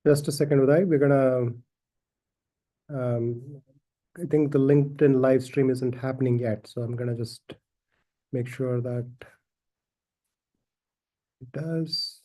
Just a second, Uday. We're gonna, I think the LinkedIn live stream isn't happening yet, so I'm gonna just make sure that it does.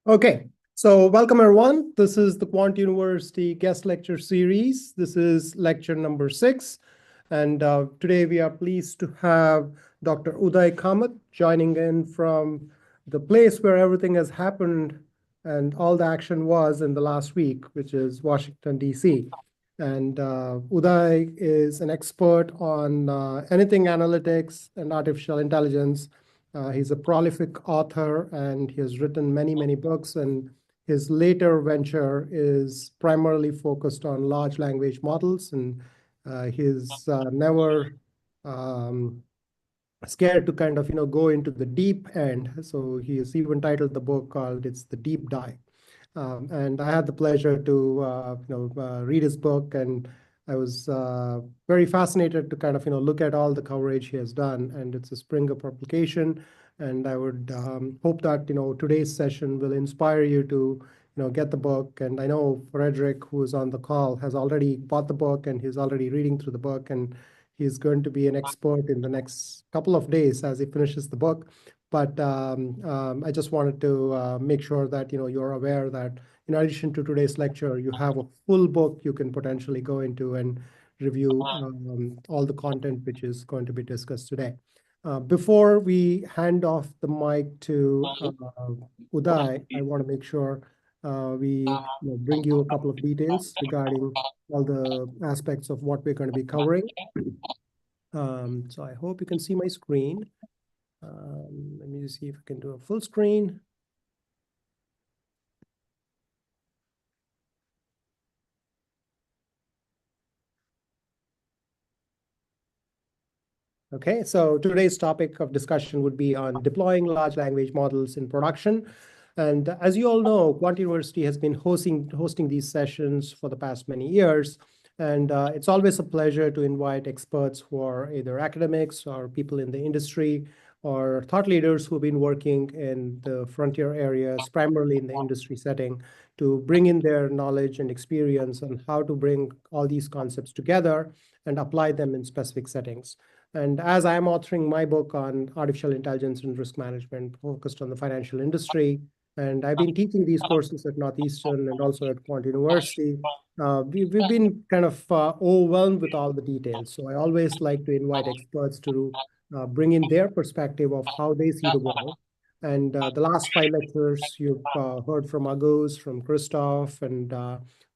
Okay, so welcome everyone. This is the Quant University guest lecture series. This is lecture number 6. And today we are pleased to have Dr. Uday Kamath joining in from the place where everything has happened and all the action was in the last week, which is Washington, D.C. And Uday is an expert on anything analytics and artificial intelligence. He's a prolific author and he has written many, many books. And his later venture is primarily focused on large language models. And he's never scared to kind of, go into the deep end. So he has even titled the book called It's the Deep Dive. And I had the pleasure to, read his book, and I was very fascinated to kind of, look at all the coverage he has done. And it's a spring of publication. And I would hope that, today's session will inspire you to, get the book. And I know Frederick, who is on the call, has already bought the book and he's already reading through the book. And he's going to be an expert in the next couple of days as he finishes the book. But I just wanted to make sure that you're aware that in addition to today's lecture, you have a full book you can potentially go into and review all the content which is going to be discussed today. Before we hand off the mic to Uday, I want to make sure we bring you a couple of details regarding all the aspects of what we're going to be covering. So I hope you can see my screen. Let me just see if I can do a full screen. Okay, so today's topic of discussion would be on deploying large language models in production. And as you all know, Quant University has been hosting these sessions for the past many years. And it's always a pleasure to invite experts who are either academics or people in the industry or thought leaders who've been working in the frontier areas, primarily in the industry setting, to bring in their knowledge and experience on how to bring all these concepts together and apply them in specific settings. And as I'm authoring my book on artificial intelligence and risk management focused on the financial industry, and I've been teaching these courses at Northeastern and also at Quant University, we've been kind of overwhelmed with all the details. So I always like to invite experts to bring in their perspective of how they see the world. And the last 5 lectures, you've heard from Agus, from Christoph, and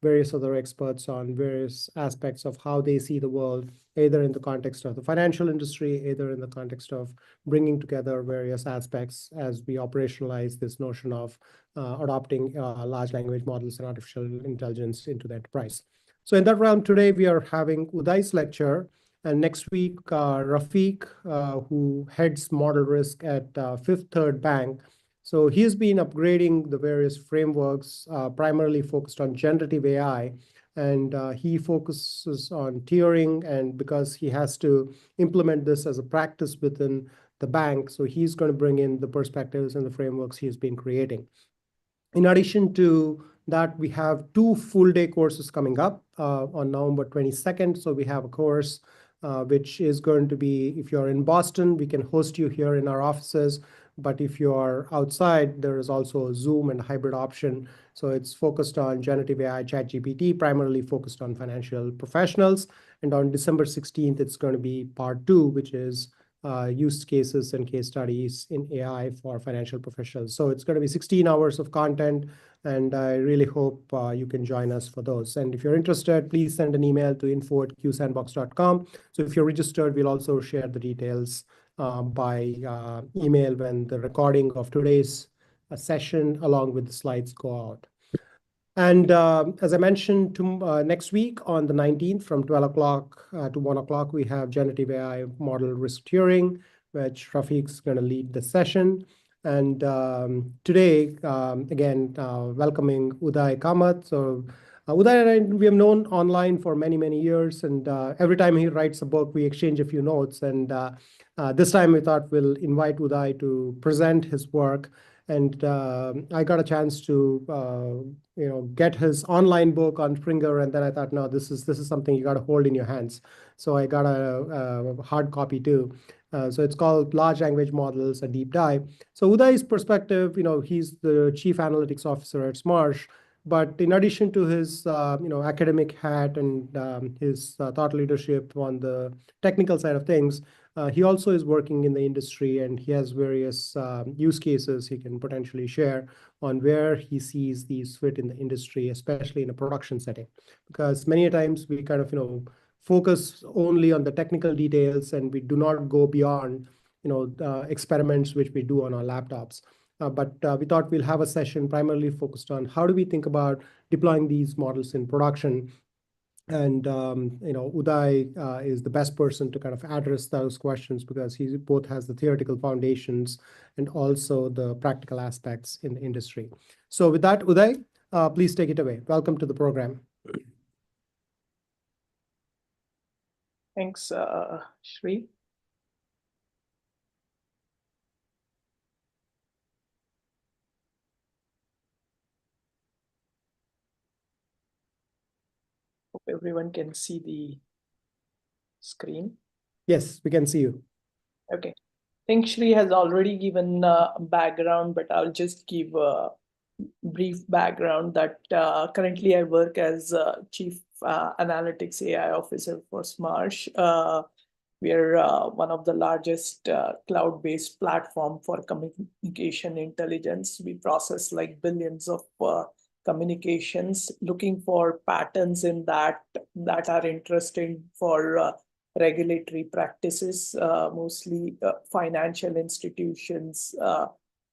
various other experts on various aspects of how they see the world, either in the context of the financial industry, either in the context of bringing together various aspects as we operationalize this notion of adopting large language models and artificial intelligence into the enterprise. So in that round today, we are having Uday's lecture. And next week, Rafiq, who heads model risk at Fifth Third Bank. So he's been upgrading the various frameworks, primarily focused on generative AI. And he focuses on tiering, and because he has to implement this as a practice within the bank, so he's going to bring in the perspectives and the frameworks he's been creating. In addition to that, we have 2 full-day courses coming up on November 22nd. So we have a course which is going to be, if you're in Boston, we can host you here in our offices. But if you are outside, there is also a Zoom and hybrid option. So it's focused on generative AI, ChatGPT, primarily focused on financial professionals. And on December 16th, it's going to be part 2, which is use cases and case studies in AI for financial professionals. So it's going to be 16 hours of content. And I really hope you can join us for those. And if you're interested, please send an email to info@qsandbox.com. So if you're registered, we'll also share the details by email when the recording of today's session along with the slides go out. And as I mentioned, next week on the 19th from 12 o'clock to 1 o'clock, we have generative AI model risk tiering, which Rafiq's going to lead the session. And today, again, welcoming Uday Kamath. So Uday and I, we have known online for many, many years. And every time he writes a book, we exchange a few notes. And this time we thought we'll invite Uday to present his work. And I got a chance to get his online book on Springer, and then I thought, no, this is something you got to hold in your hands. So I got a hard copy too. So it's called Large Language Models: A Deep Dive. So Uday's perspective, he's the Chief Analytics Officer at Smarsh. But in addition to his academic hat and his thought leadership on the technical side of things, he also is working in the industry, and he has various use cases he can potentially share on where he sees these fit in the industry, especially in a production setting. Because many times we kind of focus only on the technical details, and we do not go beyond experiments which we do on our laptops. But we thought we'll have a session primarily focused on how do we think about deploying these models in production. And Uday is the best person to kind of address those questions because he both has the theoretical foundations and also the practical aspects in the industry. So with that, Uday, please take it away. Welcome to the program. Thanks, Shri. Hope everyone can see the screen. Yes, we can see you. Okay. I think Shri has already given background, but I'll just give a brief background that currently I work as Chief Analytics AI Officer for Smarsh. We are one of the largest cloud-based platform for communication intelligence. We process like billions of communications, looking for patterns in that are interesting for regulatory practices, mostly financial institutions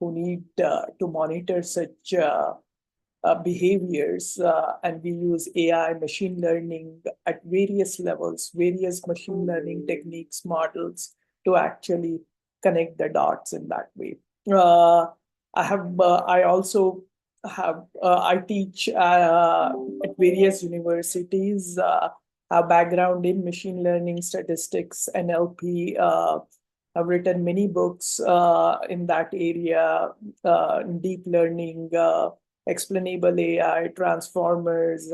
who need to monitor such behaviors, and we use AI, machine learning at various levels, various machine learning techniques, models to actually connect the dots in that way. I also have, I teach at various universities, a background in machine learning, statistics, NLP. I've written many books in that area, deep learning, explainable AI, transformers,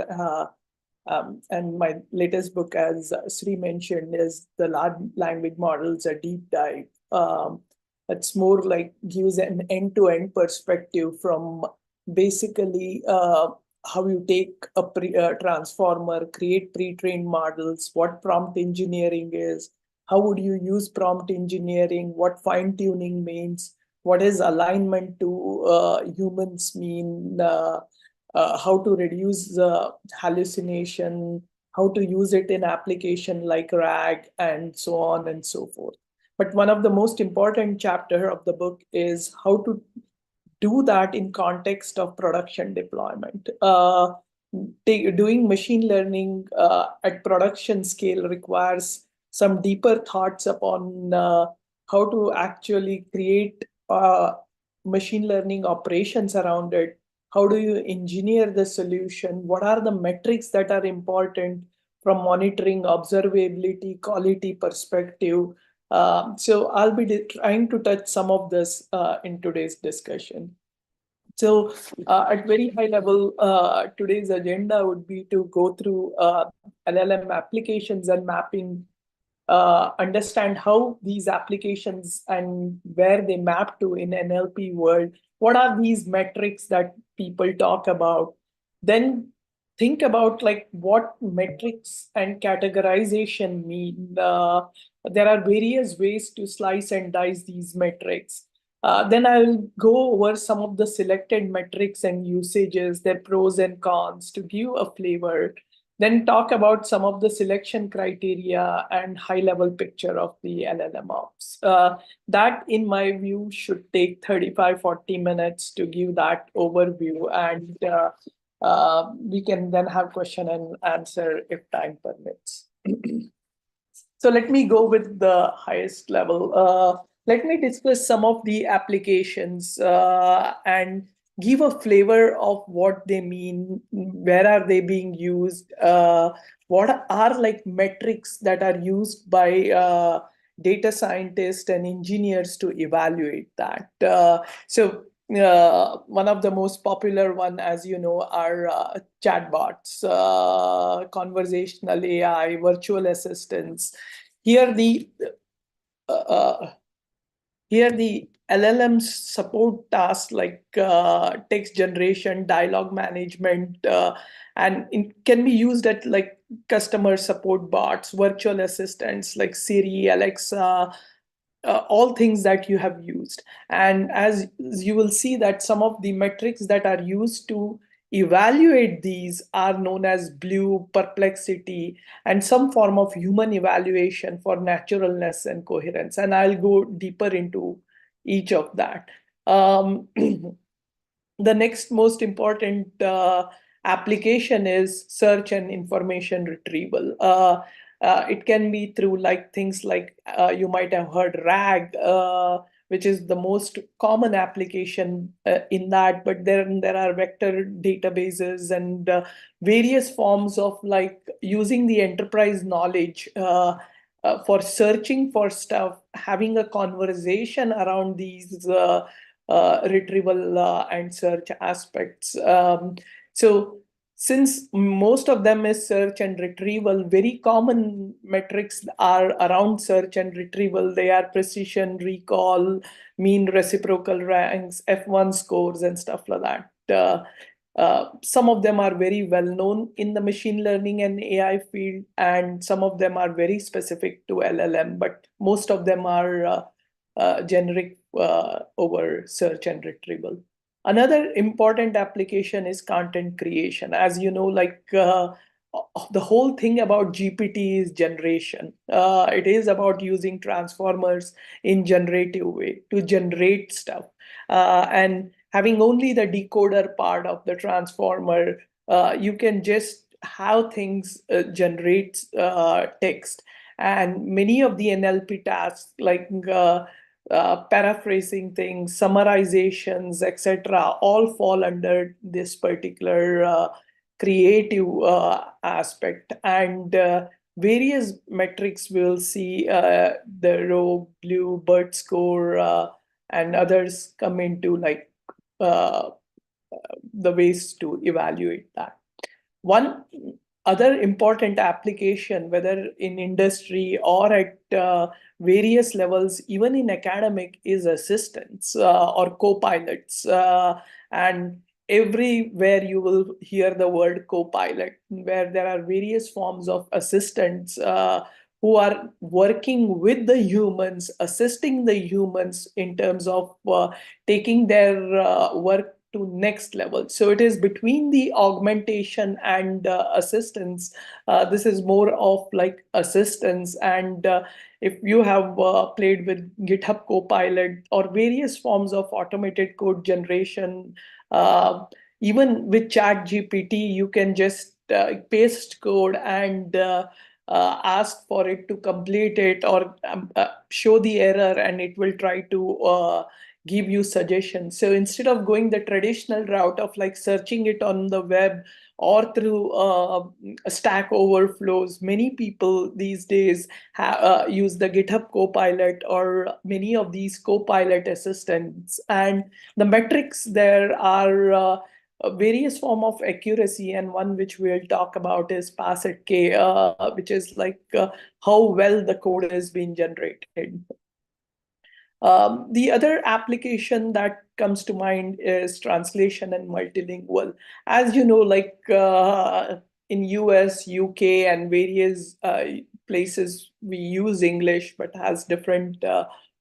and my latest book, as Sri mentioned, is the Large Language Models: A Deep Dive. It's more like gives an end-to-end perspective from basically how you take a transformer, create pre-trained models, what prompt engineering is, how would you use prompt engineering, what fine-tuning means, what is alignment to humans mean, how to reduce hallucination, how to use it in application like RAG, and so on and so forth. But one of the most important chapter of the book is how to do that in context of production deployment. Doing machine learning at production scale requires some deeper thoughts upon how to actually create machine learning operations around it. How do you engineer the solution? What are the metrics that are important from monitoring, observability, quality perspective? So I'll be trying to touch some of this in today's discussion. So at very high level, today's agenda would be to go through LLM applications and mapping, understand how these applications and where they map to in NLP world. What are these metrics that people talk about? Then think about like what metrics and categorization mean. There are various ways to slice and dice these metrics. Then I'll go over some of the selected metrics and usages, their pros and cons to give a flavor. Then talk about some of the selection criteria and high-level picture of the LLM ops. That, in my view, should take 35-40 minutes to give that overview, and we can then have question and answer if time permits. So let me go with the highest level. Let me discuss some of the applications and give a flavor of what they mean, where are they being used, what are like metrics that are used by data scientists and engineers to evaluate that. One of the most popular one, as you know, are chatbots, conversational AI, virtual assistants. Here the LLMs support tasks like text generation, dialogue management, and it can be used at like customer support bots, virtual assistants like Siri, Alexa, all things that you have used. And as you will see that some of the metrics that are used to evaluate these are known as BLUE, perplexity, and some form of human evaluation for naturalness and coherence. And I'll go deeper into each of that. The next most important application is search and information retrieval. It can be through like things like you might have heard RAG, which is the most common application in that, but there are vector databases and various forms of like using the enterprise knowledge for searching for stuff, having a conversation around these retrieval and search aspects. So since most of them is search and retrieval, very common metrics are around search and retrieval. They are precision, recall, mean reciprocal ranks, F1 scores, and stuff like that. Some of them are very well known in the machine learning and AI field, and some of them are very specific to LLM, but most of them are generic over search and retrieval. Another important application is content creation. As you know, like the whole thing about GPT is generation. It is about using transformers in generative way to generate stuff. And having only the decoder part of the transformer, you can just have things generate text. And many of the NLP tasks like paraphrasing things, summarizations, etc., all fall under this particular creative aspect. And various metrics we'll see the row, blue, BERT score, and others come into like the ways to evaluate that. One other important application, whether in industry or at various levels, even in academic, is assistants or co-pilots. And everywhere you will hear the word co-pilot, where there are various forms of assistants who are working with the humans, assisting the humans in terms of taking their work to next level. So it is between the augmentation and assistance. This is more of like assistance. And if you have played with GitHub Copilot or various forms of automated code generation, even with ChatGPT, you can just paste code and ask for it to complete it or show the error, and it will try to give you suggestions. So instead of going the traditional route of like searching it on the web or through Stack Overflows, many people these days use the GitHub Copilot or many of these Copilot assistants. And the metrics there are various form of accuracy, and one which we'll talk about is pass-it-k, which is like how well the code is being generated. The other application that comes to mind is translation and multilingual. As you know, like in US, UK, and various places, we use English, but has different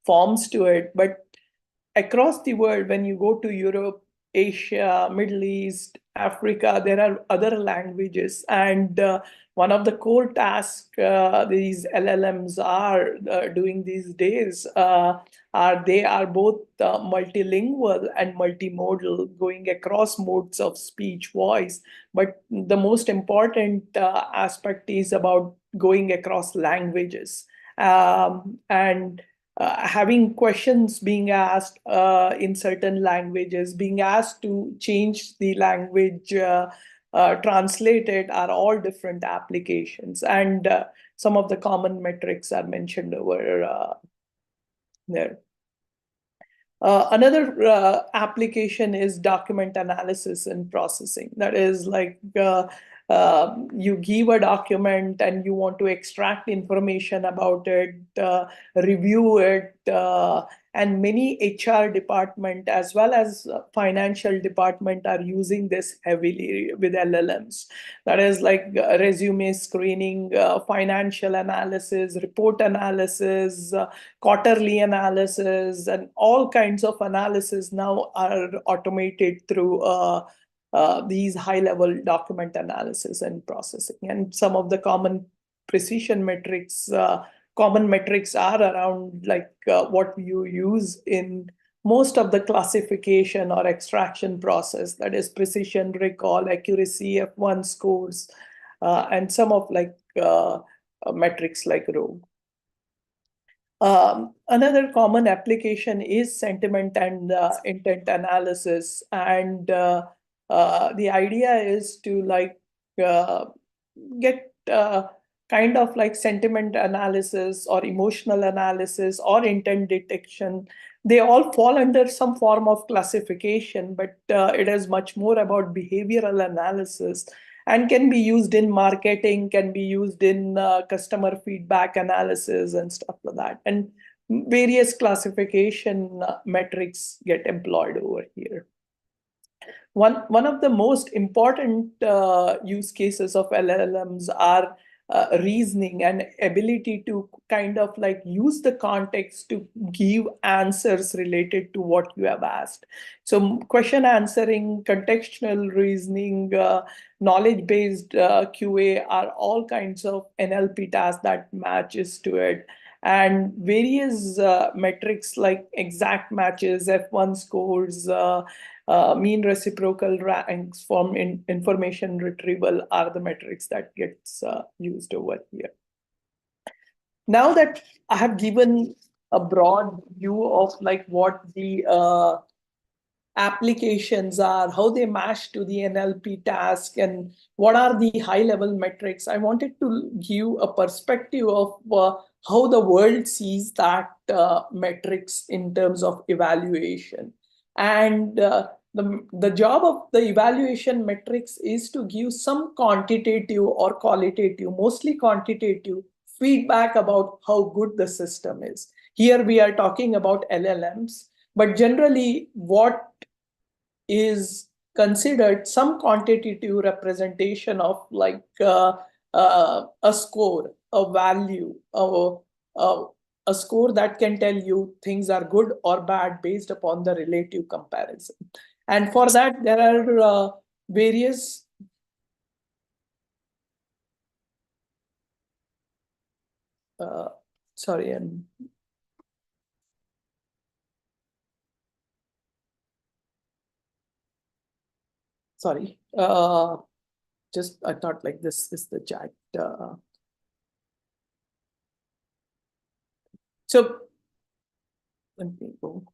forms to it. But across the world, when you go to Europe, Asia, Middle East, Africa, there are other languages. And one of the core tasks these LLMs are doing these days they are both multilingual and multimodal, going across modes of speech, voice. But the most important aspect is about going across languages. And having questions being asked in certain languages, being asked to change the language translated are all different applications. And some of the common metrics are mentioned over there. Another application is document analysis and processing. That is like you give a document and you want to extract information about it, review it, and many HR department as well as financial department are using this heavily with LLMs. That is like resume screening, financial analysis, report analysis, quarterly analysis, and all kinds of analysis now are automated through these high-level document analysis and processing. And some of the common precision metrics, common metrics are around like what you use in most of the classification or extraction process, that is precision, recall, accuracy, F1 scores, and some of like metrics like ROGUE. Another common application is sentiment and intent analysis. And the idea is to like get kind of like sentiment analysis or emotional analysis or intent detection. They all fall under some form of classification, but it is much more about behavioral analysis and can be used in marketing, can be used in customer feedback analysis and stuff like that. And various classification metrics get employed over here. One of the most important use cases of LLMs are reasoning and ability to kind of like use the context to give answers related to what you have asked. So question answering, contextual reasoning, knowledge-based QA are all kinds of NLP tasks that matches to it. And various metrics like exact matches, F1 scores, mean reciprocal ranks from information retrieval are the metrics that gets used over here. Now that I have given a broad view of like what the applications are, how they match to the NLP task, and what are the high-level metrics, I wanted to give a perspective of how the world sees that metrics in terms of evaluation. And the job of the evaluation metrics is to give some quantitative or qualitative, mostly quantitative, feedback about how good the system is. Here we are talking about LLMs, but generally what is considered some quantitative representation of like a score, a value, a score that can tell you things are good or bad based upon the relative comparison. And for that, there are various sorry, just I thought like this is the chat. So let me go.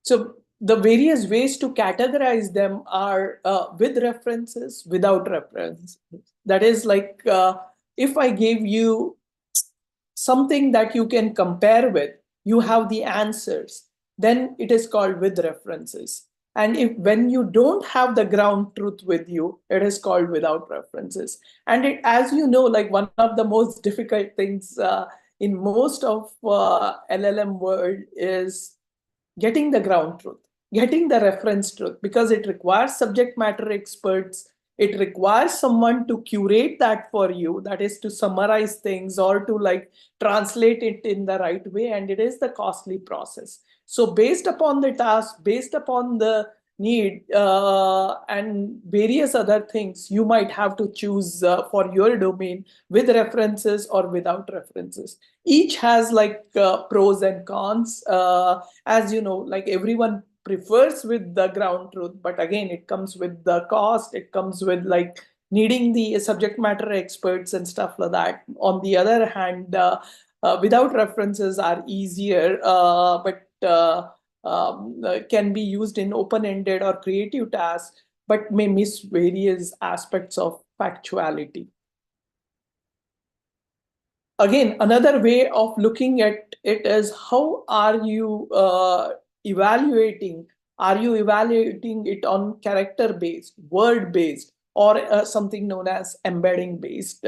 So the various ways to categorize them are with references, without references. That is like if I gave you something that you can compare with, you have the answers, then it is called with references. And when you don't have the ground truth with you, it is called without references. And as you know, like one of the most difficult things in most of LLM world is getting the ground truth, getting the reference truth, because it requires subject matter experts. It requires someone to curate that for you, that is to summarize things or to like translate it in the right way. And it is the costly process. So based upon the task, based upon the need and various other things, you might have to choose for your domain with references or without references. Each has like pros and cons. As you know, like everyone prefers with the ground truth, but again, it comes with the cost. It comes with like needing the subject matter experts and stuff like that. On the other hand, without references are easier, but can be used in open-ended or creative tasks, but may miss various aspects of factuality. Again, another way of looking at it is how are you evaluating? Are you evaluating it on character-based, word-based, or something known as embedding-based?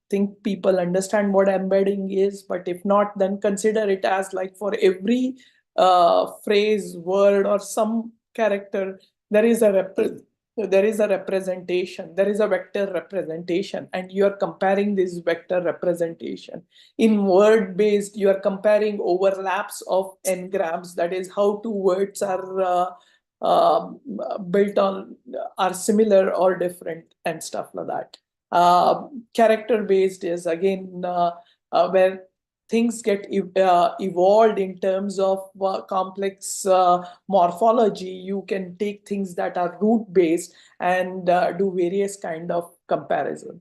Think people understand what embedding is, but if not, then consider it as like for every phrase, word, or some character, there is a representation, there is a vector representation, and you are comparing this vector representation. In word-based, you are comparing overlaps of n-grams, that is how two words are built on, are similar or different and stuff like that. Character-based is again where things get evolved in terms of complex morphology. You can take things that are root-based and do various kind of comparison.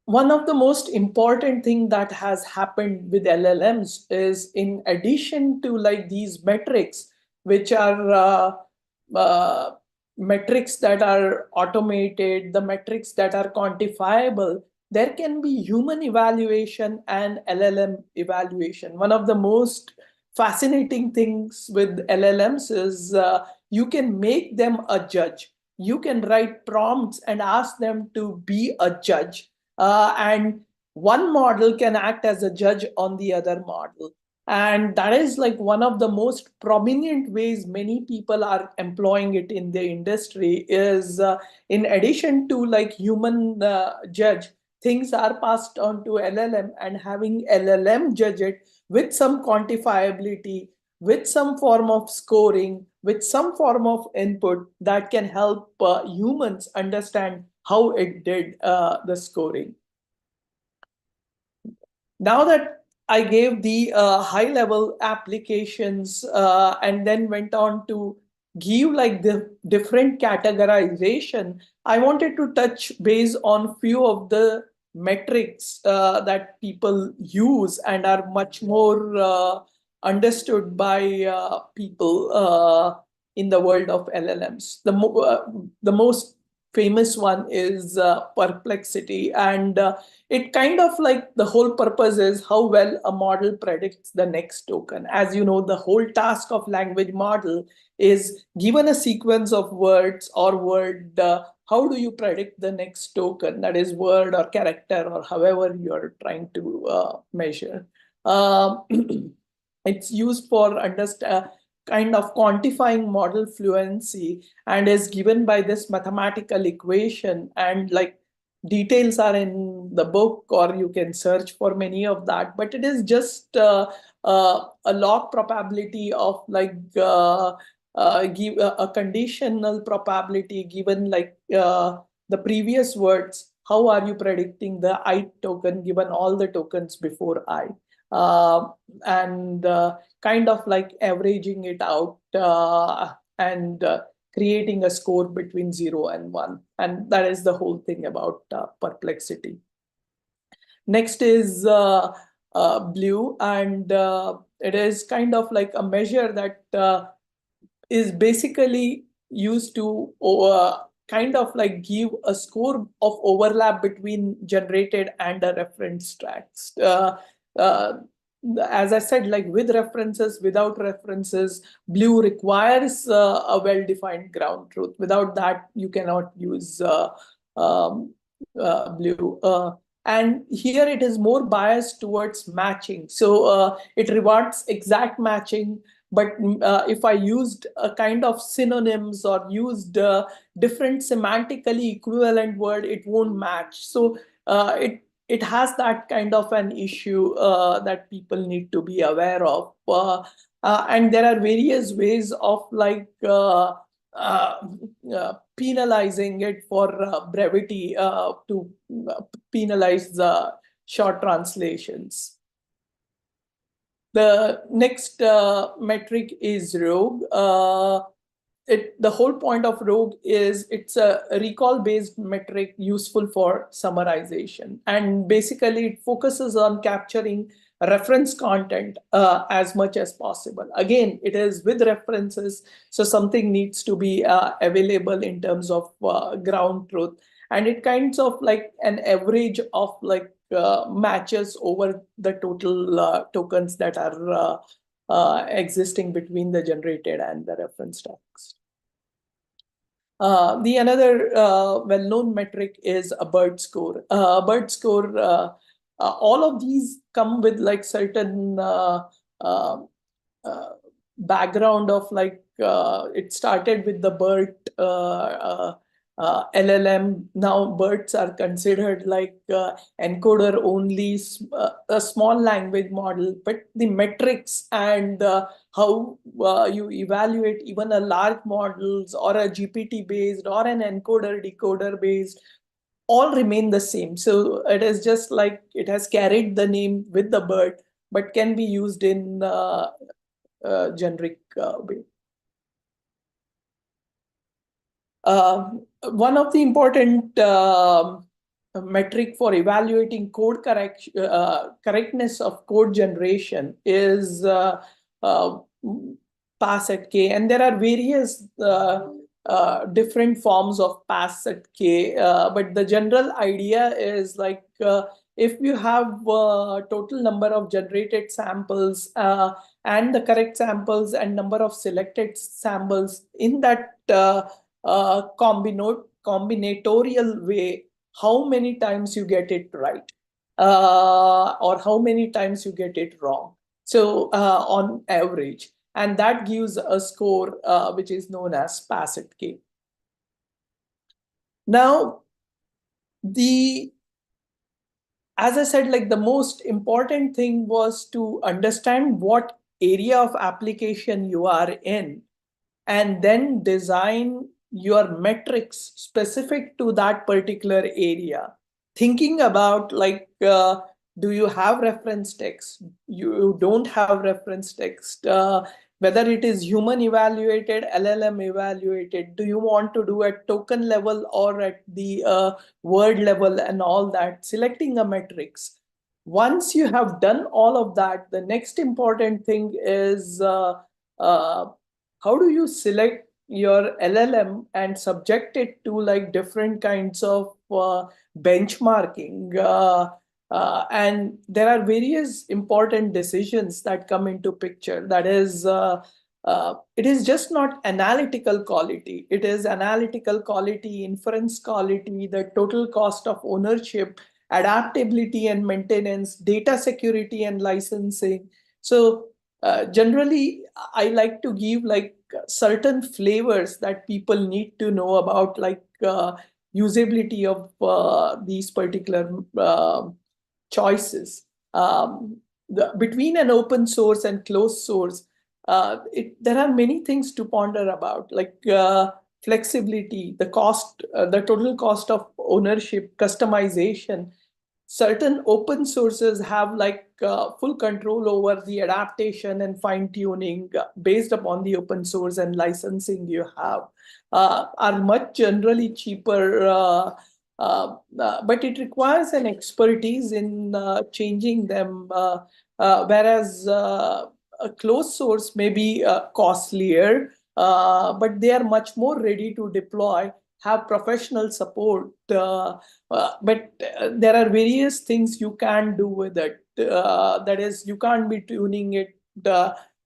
One of the most important thing that has happened with LLMs is, in addition to like these metrics, which are metrics that are automated, the metrics that are quantifiable, there can be human evaluation and LLM evaluation. One of the most fascinating things with LLMs is you can make them a judge. You can write prompts and ask them to be a judge. And one model can act as a judge on the other model. And that is like one of the most prominent ways many people are employing it in the industry is in addition to like human judge, things are passed on to LLM, and having LLM judge it with some quantifiability, with some form of scoring, with some form of input that can help humans understand how it did the scoring. Now that I gave the high-level applications and then went on to give like the different categorization, I wanted to touch base on few of the metrics that people use and are much more understood by people in the world of LLMs. The most famous one is perplexity, and it kind of like the whole purpose is how well a model predicts the next token. As you know, the whole task of language model is given a sequence of words or word, how do you predict the next token, that is word or character or however you're trying to measure. It's used for kind of quantifying model fluency and is given by this mathematical equation, and like details are in the book or you can search for many of that, but it is just a log probability of like give a conditional probability given like the previous words. How are you predicting the I token given all the tokens before I? And kind of like averaging it out and creating a score between 0 and 1. And that is the whole thing about perplexity. Next is blue, and it is kind of like a measure that is basically used to kind of like give a score of overlap between generated and a reference tracks. As I said, like with references, without references, blue requires a well-defined ground truth. Without that, you cannot use blue. And here it is more biased towards matching. So it rewards exact matching. But if I used a kind of synonyms or used different semantically equivalent word, it won't match. So it has that kind of an issue that people need to be aware of. And there are various ways of like penalizing it for brevity to penalize the short translations. The next metric is rogue. The whole point of rogue is it's a recall-based metric useful for summarization. And basically, it focuses on capturing reference content as much as possible. Again, it is with references, so something needs to be available in terms of ground truth. And it kinds of like an average of like matches over the total tokens that are existing between the generated and the reference text. The another well-known metric is a BERT score. BERT score, all of these come with like certain background of like it started with the BERT LLM. Now BERTs are considered like encoder only, a small language model, but the metrics and how you evaluate even a large models or a GPT based or an encoder decoder based all remain the same. So it is just like it has carried the name with the BERT, but can be used in generic way. One of the important metric for evaluating code correctness of code generation is pass at k, and there are various different forms of pass at k, but the general idea is like if you have total number of generated samples and the correct samples and number of selected samples in that combinatorial way, how many times you get it right or how many times you get it wrong. So on average, and that gives a score which is known as pass at k. Now, as I said, like the most important thing was to understand what area of application you are in, and then design your metrics specific to that particular area. Thinking about like, do you have reference text? You don't have reference text. Whether it is human evaluated, LLM evaluated, do you want to do at token level or at the word level and all that, selecting a metrics. Once you have done all of that, the next important thing is how do you select your LLM and subject it to like different kinds of benchmarking? And there are various important decisions that come into picture. That is, it is just not analytical quality. It is analytical quality, inference quality, the total cost of ownership, adaptability and maintenance, data security and licensing. So generally, I like to give like certain flavors that people need to know about, like usability of these particular choices. Between an open source and closed source, there are many things to ponder about, like flexibility, the cost, the total cost of ownership, customization. Certain open sources have like full control over the adaptation and fine tuning based upon the open source and licensing you have, are much generally cheaper, but it requires an expertise in changing them, whereas a closed source may be costlier, but they are much more ready to deploy, have professional support, but there are various things you can do with it. That is, you can't be tuning it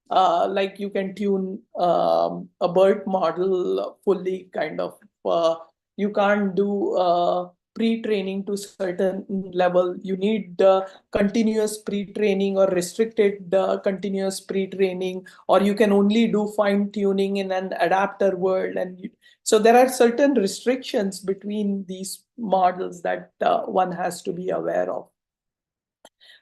like you can tune a BERT model fully, kind of. You can't do pre-training to certain level. You need continuous pre-training or restricted continuous pre-training, or you can only do fine-tuning in an adapter world. And so there are certain restrictions between these models that one has to be aware of.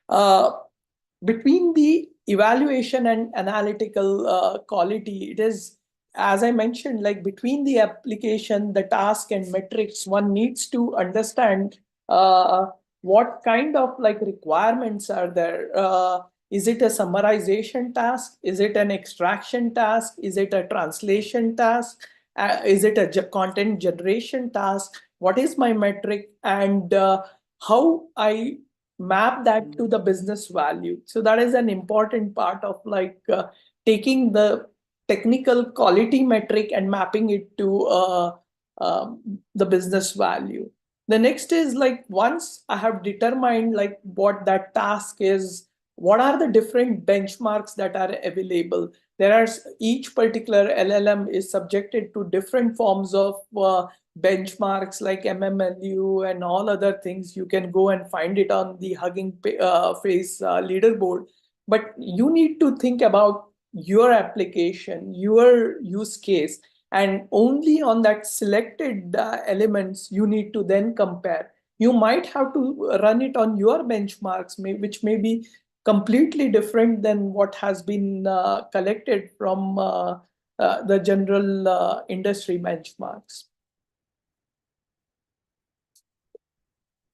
Between the evaluation and analytical quality, it is, as I mentioned, like between the application, the task and metrics, one needs to understand what kind of like requirements are there. Is it a summarization task? Is it an extraction task? Is it a translation task? Is it a content generation task? What is my metric? And how I map that to the business value. So that is an important part of like taking the technical quality metric and mapping it to the business value. The next is like, once I have determined like what that task is, what are the different benchmarks that are available? There are, each particular LLM is subjected to different forms of benchmarks like MMLU and all other things. You can go and find it on the Hugging Face leaderboard. But you need to think about your application, your use case, and only on that selected elements you need to then compare. You might have to run it on your benchmarks, which may be completely different than what has been collected from the general industry benchmarks.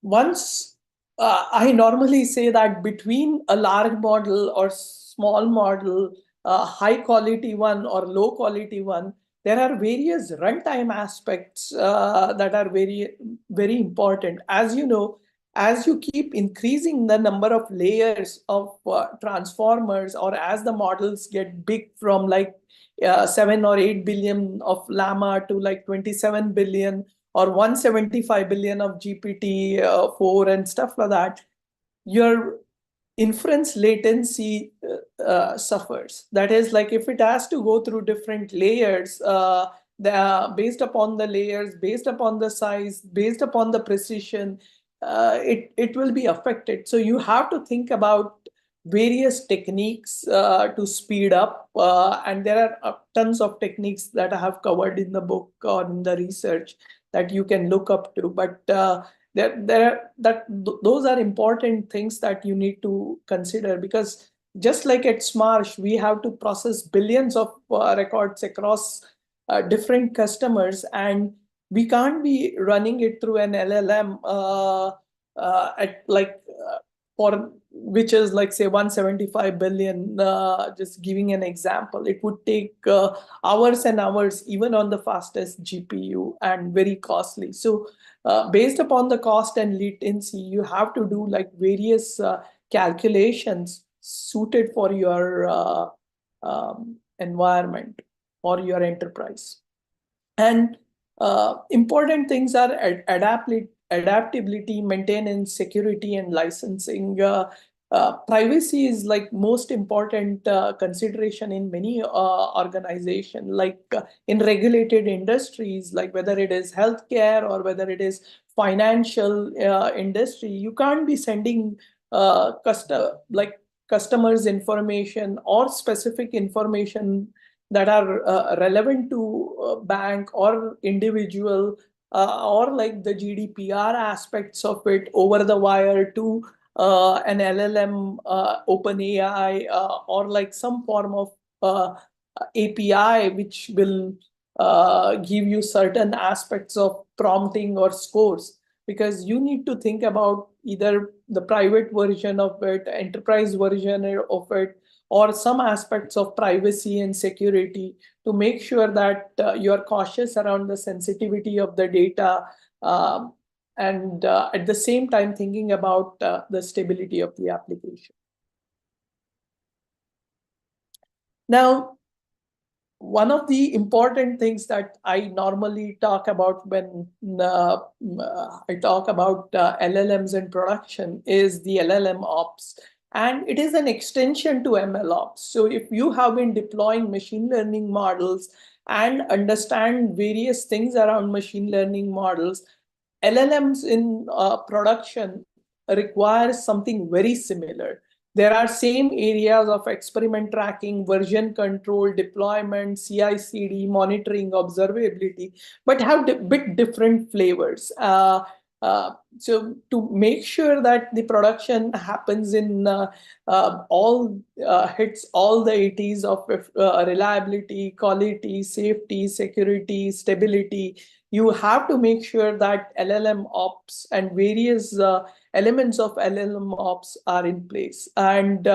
Once I normally say that between a large model or small model, high quality one or low quality one, there are various runtime aspects that are very, very important. As you know, as you keep increasing the number of layers of transformers, or as the models get big from like 7 or 8 billion of Llama to like 27 billion, or 175 billion of GPT-4 and stuff like that, your inference latency suffers. That is, like if it has to go through different layers, based upon the layers, based upon the size, based upon the precision, it will be affected. So you have to think about various techniques to speed up, and there are tons of techniques that I have covered in the book or in the research that you can look up to. But those are important things that you need to consider, because just like at Smarsh, we have to process billions of records across different customers, and we can't be running it through an LLM at like for which is like say 175 billion. Just giving an example, it would take hours and hours even on the fastest GPU, and very costly. So based upon the cost and latency, you have to do like various calculations suited for your environment or your enterprise. And important things are adaptability, maintenance, security, and licensing. Privacy is like most important consideration in many organizations, like in regulated industries, like whether it is healthcare or whether it is financial industry. You can't be sending customers information or specific information that are relevant to bank or individual, or like the GDPR aspects of it over the wire to an LLM, OpenAI, or like some form of API, which will give you certain aspects of prompting or scores. Because you need to think about either the private version of it, enterprise version of it, or some aspects of privacy and security, to make sure that you're cautious around the sensitivity of the data, and at the same time thinking about the stability of the application. Now, one of the important things that I normally talk about when I talk about LLMs in production is the LLM ops. And it is an extension to ML ops. So if you have been deploying machine learning models and understand various things around machine learning models, LLMs in production require something very similar. There are same areas of experiment tracking, version control, deployment, CI/CD, monitoring, observability, but have bit different flavors. So to make sure that the production happens in hits all the 80s of reliability, quality, safety, security, stability, you have to make sure that LLM ops and various elements of LLM ops are in place. And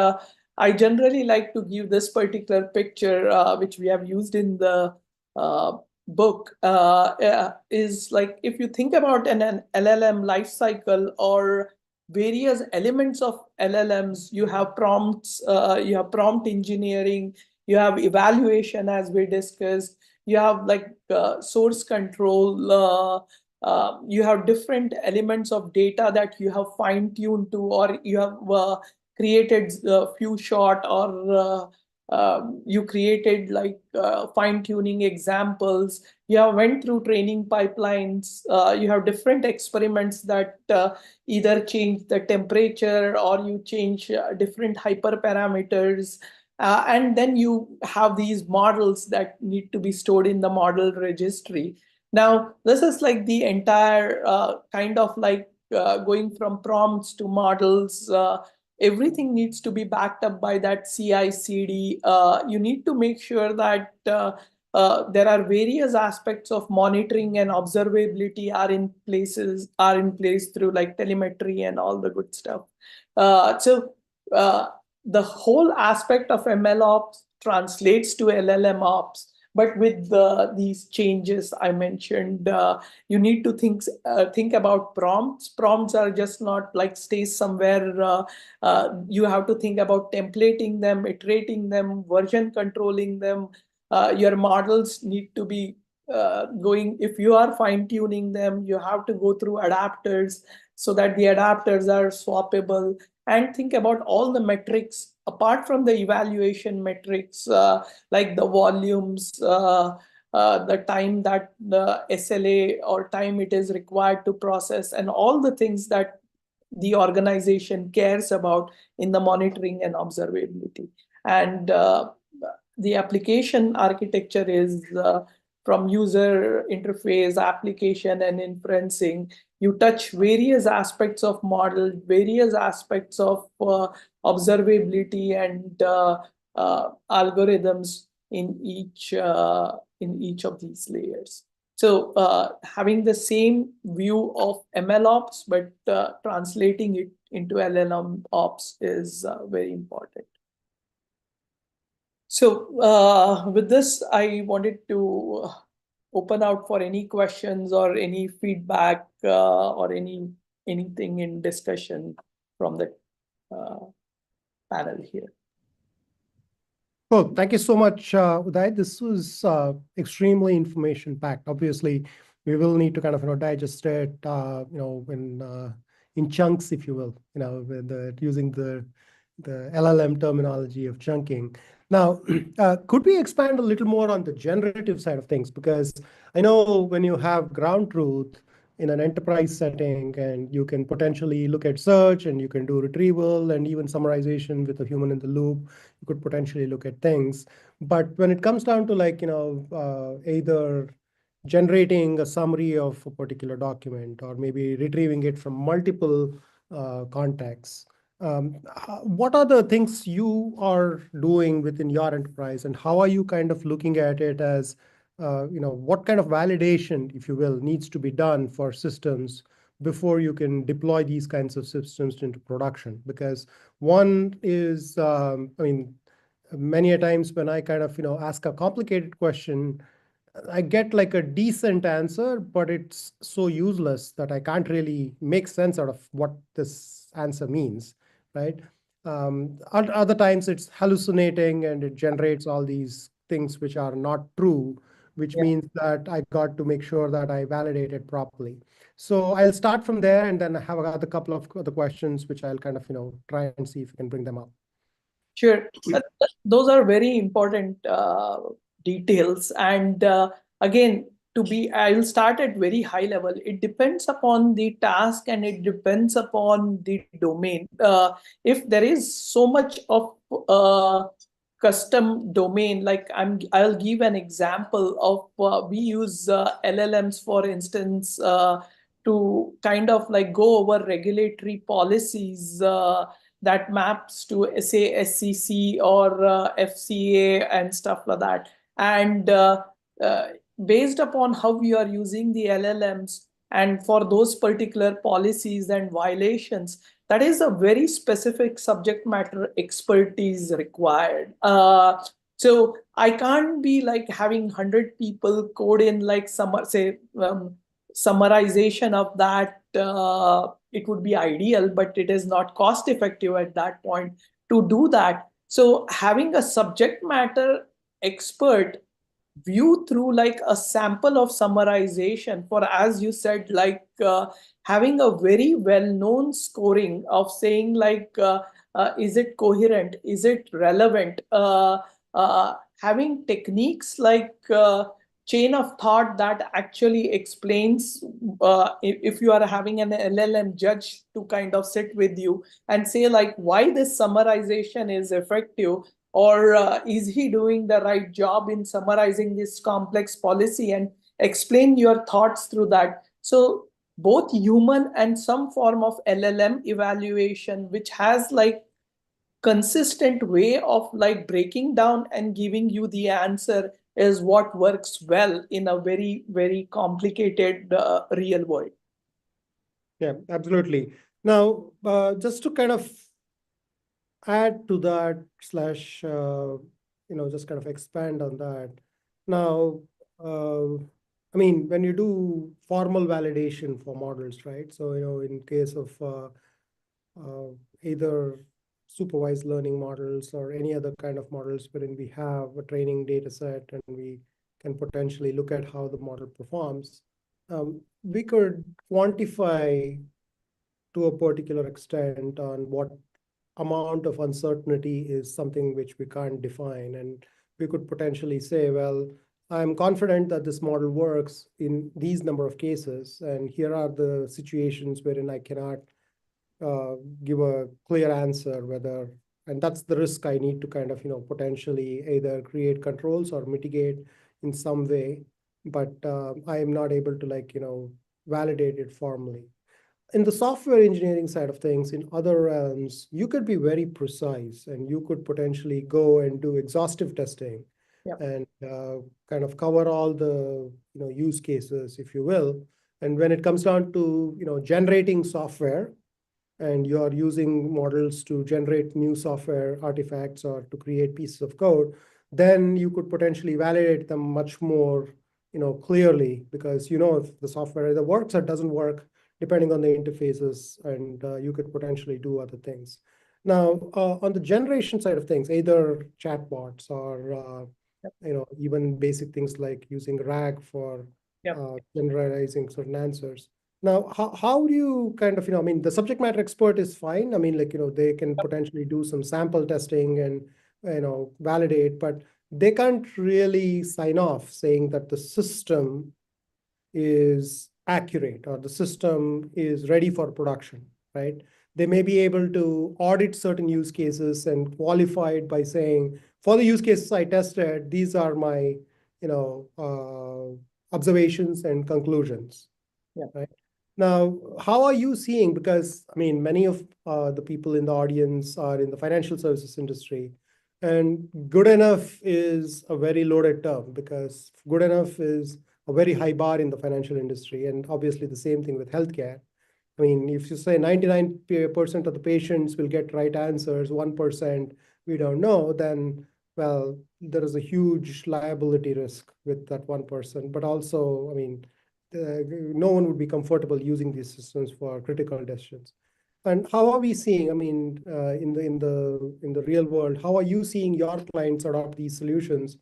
I generally like to give this particular picture, which we have used in the book, is like if you think about an LLM life cycle or various elements of LLMs, you have prompts, you have prompt engineering, you have evaluation as we discussed, you have like source control, you have different elements of data that you have fine-tuned to, or you have created a few short or you created like fine-tuning examples. You have went through training pipelines. You have different experiments that either change the temperature or you change different hyperparameters. And then you have these models that need to be stored in the model registry. Now, this is like the entire kind of like going from prompts to models. Everything needs to be backed up by that CI/CD. You need to make sure that there are various aspects of monitoring and observability are in place through like telemetry and all the good stuff. So the whole aspect of ML ops translates to LLM ops. But with these changes I mentioned, you need to think about prompts. Prompts are just not like stays somewhere. You have to think about templating them, iterating them, version controlling them. Your models need to be going, if you are fine-tuning them, you have to go through adapters so that the adapters are swappable, and think about all the metrics apart from the evaluation metrics, like the volumes, the time that the SLA or time it is required to process, and all the things that the organization cares about in the monitoring and observability. And the application architecture is from user interface, application, and inferencing. You touch various aspects of model, various aspects of observability and algorithms in each of these layers. So having the same view of ML ops, but translating it into LLM ops is very important. So with this, I wanted to open out for any questions or any feedback or anything in discussion from the panel here. Well, thank you so much, Uday. This was extremely information-packed. Obviously, we will need to kind of digest it, in chunks, if you will, with using the LLM terminology of chunking. Now, could we expand a little more on the generative side of things? Because I know when you have ground truth in an enterprise setting, and you can potentially look at search, and you can do retrieval and even summarization with a human in the loop, you could potentially look at things. But when it comes down to like, either generating a summary of a particular document or maybe retrieving it from multiple contexts, what are the things you are doing within your enterprise, and how are you kind of looking at it as, what kind of validation, if you will, needs to be done for systems before you can deploy these kinds of systems into production? Because one is, many a times when I kind of, ask a complicated question, I get like a decent answer, but it's so useless that I can't really make sense out of what this answer means, right? Other times it's hallucinating and it generates all these things which are not true, which means that I got to make sure that I validate it properly. So I'll start from there, and then I have a couple of other questions which I'll kind of, try and see if we can bring them up. Sure. Those are very important details. And again, I'll start at very high level. It depends upon the task and it depends upon the domain. If there is so much of custom domain, like I'll give an example of we use LLMs, for instance, to kind of like go over regulatory policies that maps to say SEC or FCA and stuff like that. And uh, based upon how you are using the LLMs and for those particular policies and violations, that is a very specific subject matter expertise required. So I can't be like having 100 people code in like summarization of that. It would be ideal, but it is not cost effective at that point to do that. So having a subject matter expert view through like a sample of summarization for, as you said, like having a very well-known scoring of saying like, is it coherent? Is it relevant? Having techniques like chain of thought that actually explains if you are having an LLM judge to kind of sit with you and say like why this summarization is effective, or is he doing the right job in summarizing this complex policy, and explain your thoughts through that. So both human and some form of LLM evaluation, which has like consistent way of like breaking down and giving you the answer, is what works well in a very, very complicated real world. Yeah, absolutely. Now, just to kind of add to that slash, just kind of expand on that. Now, I mean, when you do formal validation for models, right? So, in case of either supervised learning models or any other kind of models wherein we have a training data set and we can potentially look at how the model performs, we could quantify to a particular extent on what amount of uncertainty is something which we can't define. And we could potentially say, well, I'm confident that this model works in these number of cases, and here are the situations wherein I cannot give a clear answer whether, and that's the risk I need to kind of, potentially either create controls or mitigate in some way, but I am not able to validate it formally. In the software engineering side of things, in other realms, you could be very precise and you could potentially go and do exhaustive testing. Yep. And kind of cover all the use cases, if you will. And when it comes down to generating software, and you're using models to generate new software artifacts or to create pieces of code, then you could potentially validate them much more clearly, because if the software either works or doesn't work, depending on the interfaces, and you could potentially do other things. Now, on the generation side of things, either chatbots or even basic things like using RAG for generalizing certain answers. Now, how do you kind of, I mean, the subject matter expert is fine. I mean, they can potentially do some sample testing and, validate, but they can't really sign off saying that the system is accurate or the system is ready for production, right? They may be able to audit certain use cases and qualify it by saying, for the use cases I tested, these are my, observations and conclusions, right? Now, how are you seeing, because I mean, many of the people in the audience are in the financial services industry, and good enough is a very loaded term, because good enough is a very high bar in the financial industry, and obviously the same thing with healthcare. I mean, if you say 99% of the patients will get right answers, 1% we don't know, then, well, there is a huge liability risk with that 1%. But also, I mean, no one would be comfortable using these systems for critical decisions. And how are we seeing, I mean, in the real world, how are you seeing your clients adopt these solutions,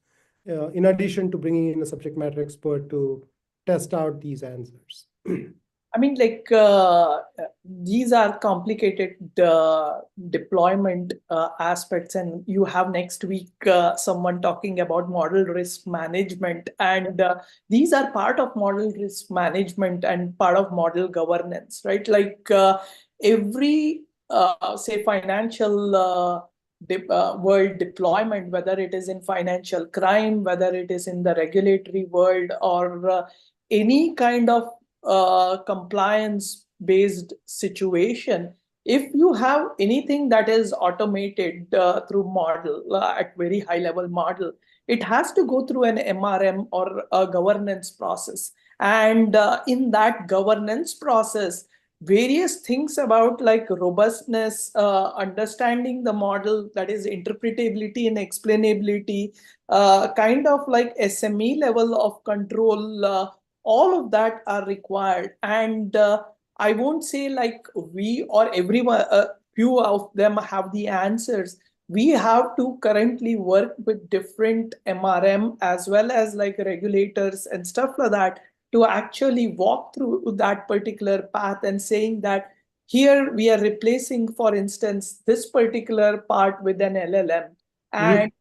in addition to bringing in a subject matter expert to test out these answers? I mean, like these are complicated deployment aspects, and you have next week someone talking about model risk management, and these are part of model risk management and part of model governance, right? Like every say financial world deployment, whether it is in financial crime, whether it is in the regulatory world, or any kind of compliance-based situation, if you have anything that is automated through model at very high level model, it has to go through an MRM or a governance process. And in that governance process, various things about like robustness, understanding the model, that is interpretability and explainability, kind of like SME level of control, all of that are required. And I won't say like we or everyone, few of them have the answers. We have to currently work with different MRM as well as like regulators and stuff like that to actually walk through that particular path and saying that here we are replacing, for instance, this particular part with an LLM. And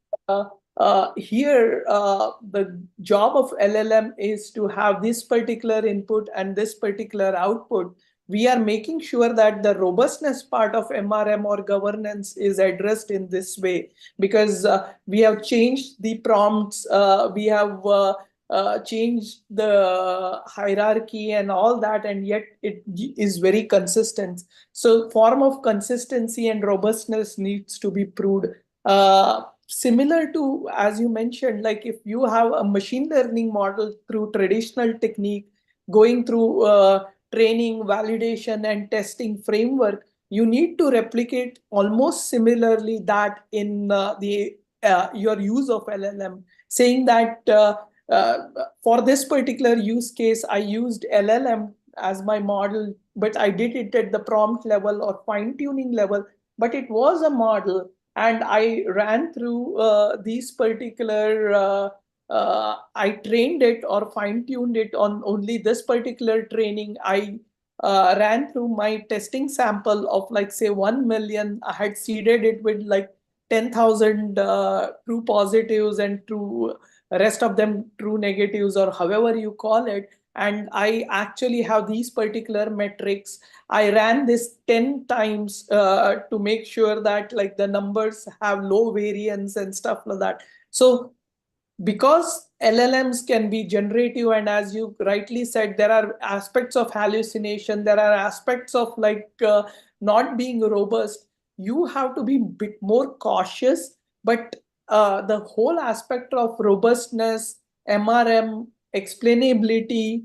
here, the job of LLM is to have this particular input and this particular output. We are making sure that the robustness part of MRM or governance is addressed in this way, because we have changed the prompts, we have changed the hierarchy and all that, and yet it is very consistent. So form of consistency and robustness needs to be proved. Similar to, as you mentioned, like if you have a machine learning model through traditional technique, going through training, validation, and testing framework, you need to replicate almost similarly that in your use of LLM, saying that for this particular use case, I used LLM as my model, but I did it at the prompt level or fine-tuning level, but it was a model. And I ran through these particular, I trained it or fine-tuned it on only this particular training. I ran through my testing sample of like, say, 1 million. I had seeded it with like 10,000 true positives and true rest of them true negatives, or however you call it. And I actually have these particular metrics. I ran this 10 times to make sure that like the numbers have low variance and stuff like that. So because LLMs can be generative, and as you rightly said, there are aspects of hallucination, there are aspects of like not being robust, you have to be a bit more cautious. But the whole aspect of robustness, MRM, explainability,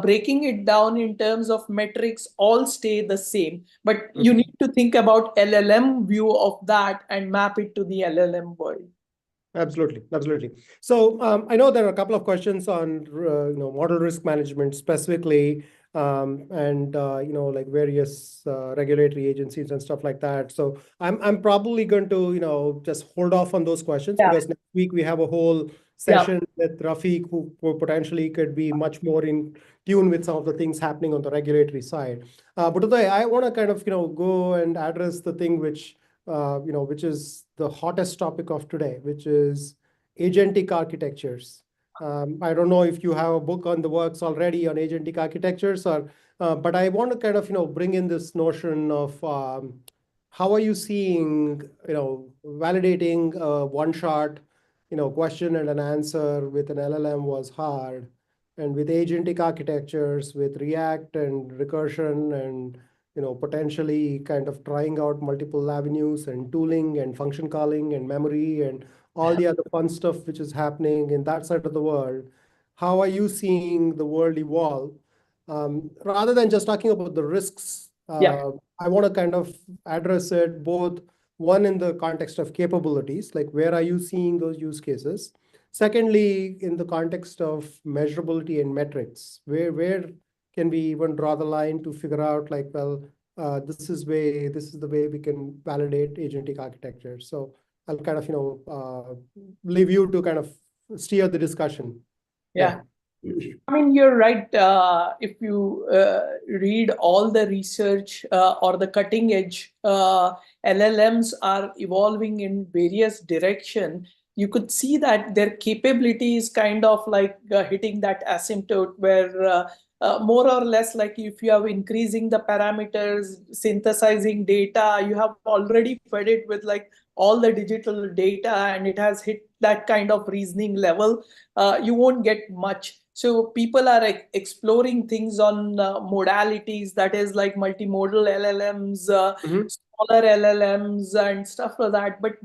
breaking it down in terms of metrics all stay the same. But you need to think about LLM view of that and map it to the LLM world. Absolutely, absolutely. So I know there are a couple of questions on model risk management specifically, and like various regulatory agencies and stuff like that. So I'm probably going to just hold off on those questions, because next week we have a whole session with Rafiq, who potentially could be much more in tune with some of the things happening on the regulatory side. But today I want to kind of go and address the thing which is the hottest topic of today, which is agentic architectures. I don't know if you have a book on the works already on agentic architectures, or but I want to kind of bring in this notion of how are you seeing validating a one-shot question and an answer with an LLM was hard, and with agentic architectures, with React and recursion and potentially kind of trying out multiple avenues and tooling and function calling and memory and all the other fun stuff which is happening in that side of the world. How are you seeing the world evolve? Rather than just talking about the risks, I want to kind of address it both, one, in the context of capabilities, like where are you seeing those use cases? Secondly, in the context of measurability and metrics, where can we even draw the line to figure out like, well, this is the way we can validate agentic architecture. So I'll kind of, leave you to kind of steer the discussion. Yeah. I mean, you're right. If you read all the research or the cutting edge, LLMs are evolving in various directions. You could see that their capability is kind of like hitting that asymptote where more or less, like if you are increasing the parameters, synthesizing data, you have already fed it with like all the digital data and it has hit that kind of reasoning level, you won't get much. So people are exploring things on modalities, that is like multimodal LLMs, smaller LLMs and stuff like that. But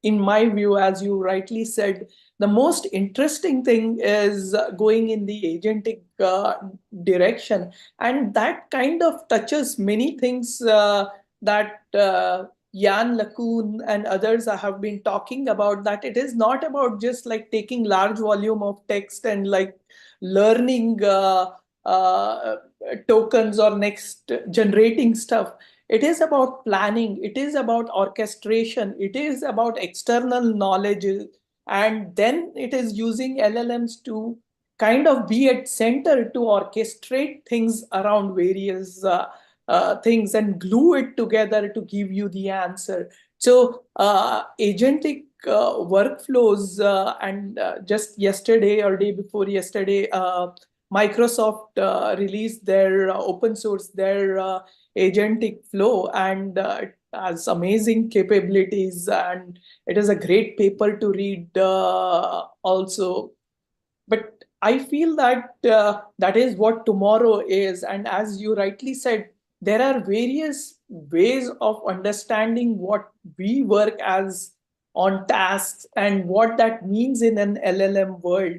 in my view, as you rightly said, the most interesting thing is going in the agentic direction. And that kind of touches many things that Jan LeCun and others have been talking about, that it is not about just like taking large volume of text and like learning tokens or next generating stuff. It is about planning, it is about orchestration, it is about external knowledge, and then it is using LLMs to kind of be at center to orchestrate things around various things and glue it together to give you the answer. So agentic workflows, and just yesterday or day before yesterday, Microsoft released their open source, their agentic flow, and it has amazing capabilities, and it is a great paper to read also. But I feel that that is what tomorrow is. And as you rightly said, there are various ways of understanding what we work as on tasks and what that means in an LLM world.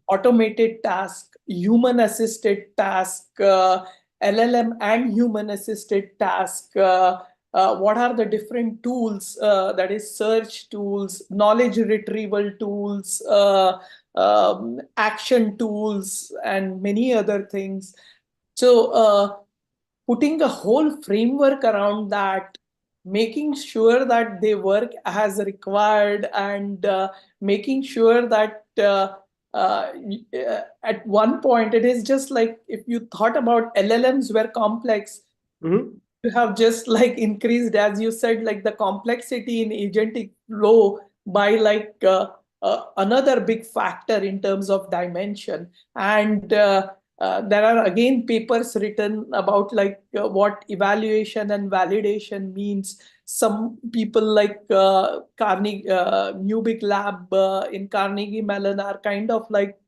Automated task, human assisted task, LLM and human assisted task. What are the different tools, that is search tools, knowledge retrieval tools, action tools, and many other things. So putting a whole framework around that, making sure that they work as required, and making sure that at one point it is just like if you thought about LLMs were complex, you have just like increased, as you said, like the complexity in agentic flow by like another big factor in terms of dimension. And there are again papers written about like what evaluation and validation means. Some people like Carnegie, Newbig Lab in Carnegie Mellon are kind of like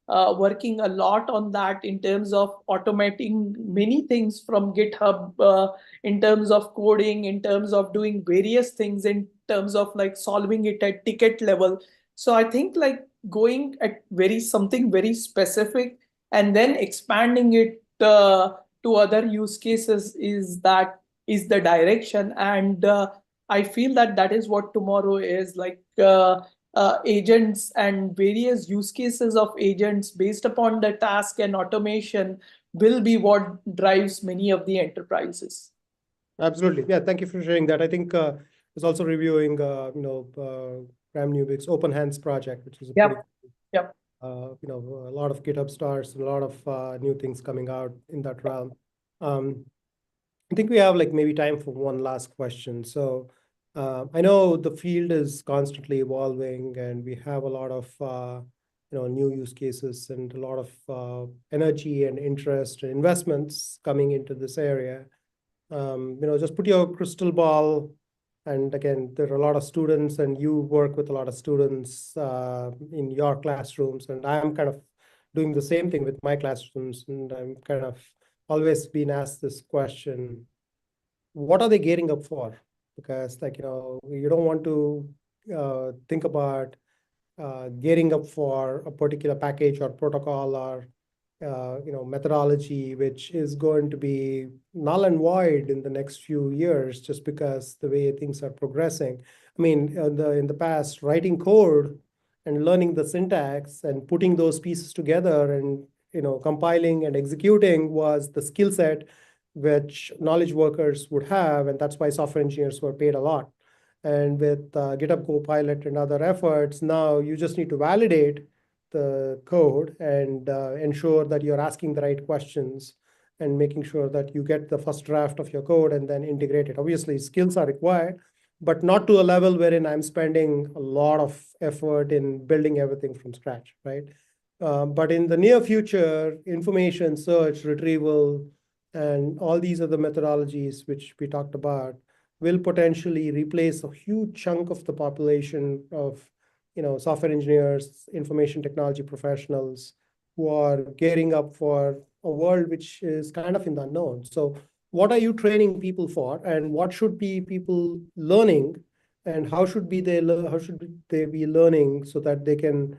working a lot on that in terms of automating many things from GitHub, in terms of coding, in terms of doing various things, in terms of like solving it at ticket level. So I think like going at something very specific and then expanding it to other use cases is the direction. And I feel that that is what tomorrow is like. Agents and various use cases of agents based upon the task and automation will be what drives many of the enterprises. Absolutely. Yeah, thank you for sharing that. I think I was also reviewing, Graham Newbig's Open Hands project, which is a pretty, a lot of GitHub stars and a lot of new things coming out in that realm. I think we have like maybe time for one last question. So I know the field is constantly evolving, and we have a lot of new use cases and a lot of energy and interest and investments coming into this area. Just put your crystal ball. And again, there are a lot of students, and you work with a lot of students in your classrooms, and I'm kind of doing the same thing with my classrooms, and I'm kind of always been asked this question: what are they gearing up for? Because you don't want to think about gearing up for a particular package or protocol or methodology, which is going to be null and void in the next few years, just because the way things are progressing. I mean, in the past, writing code and learning the syntax and putting those pieces together and compiling and executing was the skill set which knowledge workers would have, and that's why software engineers were paid a lot. And with GitHub Copilot and other efforts, now you just need to validate the code and ensure that you're asking the right questions and making sure that you get the first draft of your code and then integrate it. Obviously, skills are required, but not to a level wherein I'm spending a lot of effort in building everything from scratch, right? But in the near future, information search, retrieval, and all these other methodologies which we talked about will potentially replace a huge chunk of the population of, software engineers, information technology professionals who are gearing up for a world which is kind of in the unknown. So what are you training people for, and what should be people learning, and how should they be learning so that they can,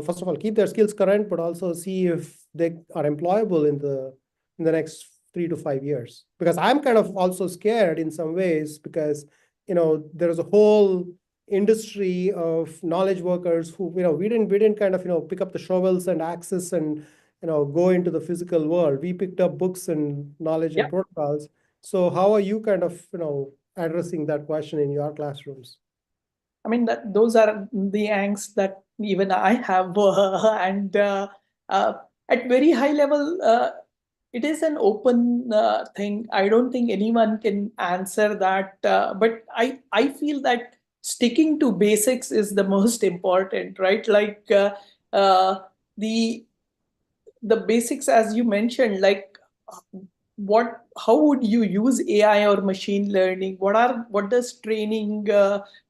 first of all, keep their skills current, but also see if they are employable in the next 3 to 5 years? Because I'm kind of also scared in some ways, because there is a whole industry of knowledge workers who we didn't kind of pick up the shovels and axes and go into the physical world. We picked up books and knowledge and protocols. So how are you kind of addressing that question in your classrooms? I mean, those are the angst that even I have, and at very high level, it is an open thing. I don't think anyone can answer that, but I feel that sticking to basics is the most important, right? Like uh, the basics, as you mentioned, like how would you use AI or machine learning? What does training,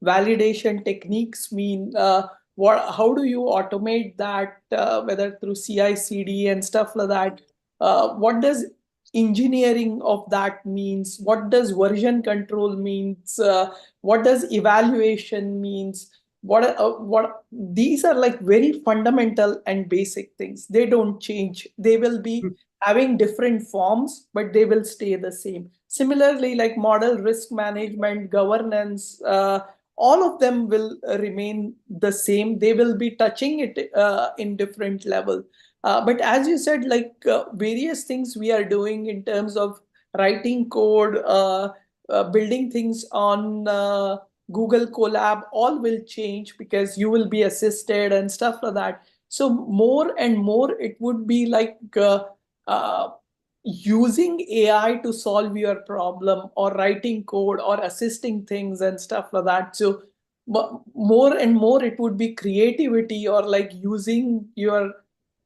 validation techniques mean? How do you automate that, whether through CI/CD and stuff like that? What does engineering of that means? What does version control means? What does evaluation means? What these are like very fundamental and basic things. They don't change. They will be having different forms, but they will stay the same. Similarly, like model risk management, governance, all of them will remain the same. They will be touching it in different level. But as you said, like various things we are doing in terms of writing code, building things on Google Colab, all will change because you will be assisted and stuff like that. So more and more, it would be like using AI to solve your problem, or writing code, or assisting things and stuff like that. So more and more, it would be creativity, or like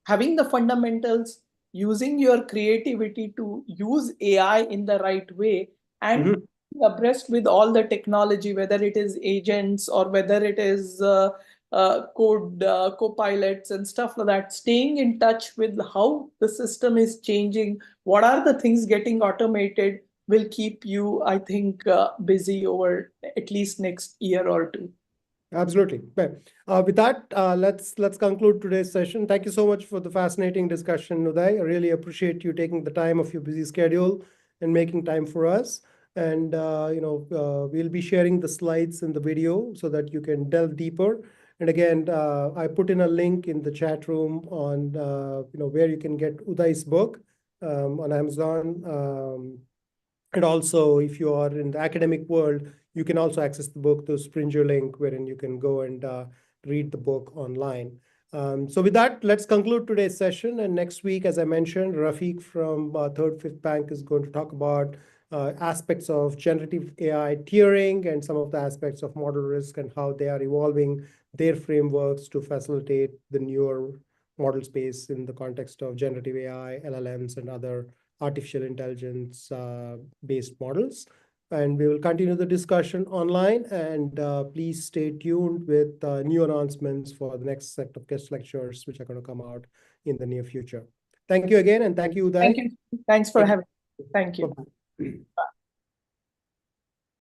having the fundamentals, using your creativity to use AI in the right way, and abreast with all the technology, whether it is agents or whether it is code co-pilots and stuff like that, staying in touch with how the system is changing, what are the things getting automated, will keep you, I think, busy over at least next year or two. Absolutely. With that, let's conclude today's session. Thank you so much for the fascinating discussion, Uday. I really appreciate you taking the time of your busy schedule and making time for us. And we'll be sharing the slides in the video so that you can delve deeper. And again, I put in a link in the chat room on where you can get Uday's book on Amazon. And also, if you are in the academic world, you can also access the book through Springer link, wherein you can go and read the book online. So with that, let's conclude today's session. And next week, as I mentioned, Rafiq from Third Fifth Bank is going to talk about aspects of generative AI tiering and some of the aspects of model risk and how they are evolving their frameworks to facilitate the newer model space in the context of generative AI, LLMs, and other artificial intelligence based models. And we will continue the discussion online, and please stay tuned with new announcements for the next set of guest lectures, which are going to come out in the near future. Thank you again, and thank you, Uday. Thank you. Thanks for having me. Thank you. Bye-bye.